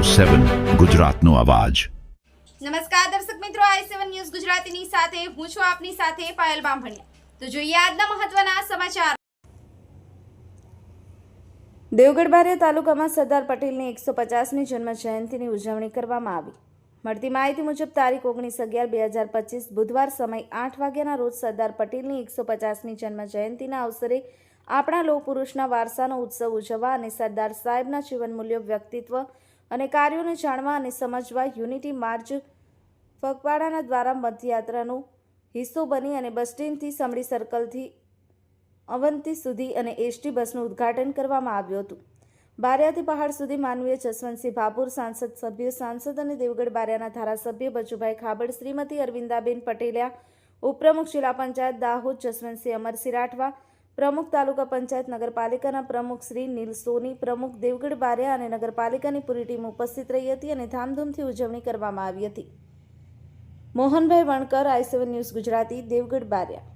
7 ગુજરાતનો અવાજ। નમસ્કાર દર્શક મિત્રો, i7 ન્યૂઝ ગુજરાતીની સાથે હું છું આપની સાથે પાયલ બામભણિયા। તો જોઈએ આજના મહત્વના સમાચાર। દેવગઢ બારિયા તાલુકામાં સરદાર પટેલની 150મી જન્મ જયંતિની ઉજવણી કરવામાં આવી। મળતી માહિતી મુજબ તારીખ 19/11/2025 બુધવાર સમય 8 વાગ્યાના રોજ સરદાર પટેલની 150મી જન્મ જયંતિના અવસરે આપણા લોહ પુરુષના વારસાનો ઉત્સવ ઉજવવા અને સરદાર સાહેબના જીવન મૂલ્યો, વ્યક્તિત્વ અને કાર્યોને જાણવા અને સમજવા યુનિટી માર્ચ ફગવાડાના દ્વારા પદયાત્રાનો હિસ્સો બની અને બસ સ્ટેન્ડથી સમડી સર્કલથી અવંતી સુધી અને એસટી બસનું ઉદ્ઘાટન કરવામાં આવ્યું હતું। બારિયાથી પહાડ સુધી માનવીય જસવંતસિંહ ભાભોર, સાંસદ અને દેવગઢ બારિયાના ધારાસભ્ય બચુભાઈ ખાબડ, શ્રીમતી અરવિંદાબેન પટેલિયા, ઉપપ્રમુખ જિલ્લા પંચાયત દાહોદ જસવંતસિંહ અમરસિંહ રાઠવા, પ્રમુખ તાલુકા પંચાયત નગરપાલિકાના પ્રમુખ શ્રી નીલ સોની, પ્રમુખ દેવગઢ બારિયા અને નગરપાલિકાની પૂરી ટીમ ઉપસ્થિત રહી હતી અને ધામધૂમથી ઉજવણી કરવામાં આવી હતી। Mohanbhai Vankar, i7 news Gujarati, Devgadh Bariya.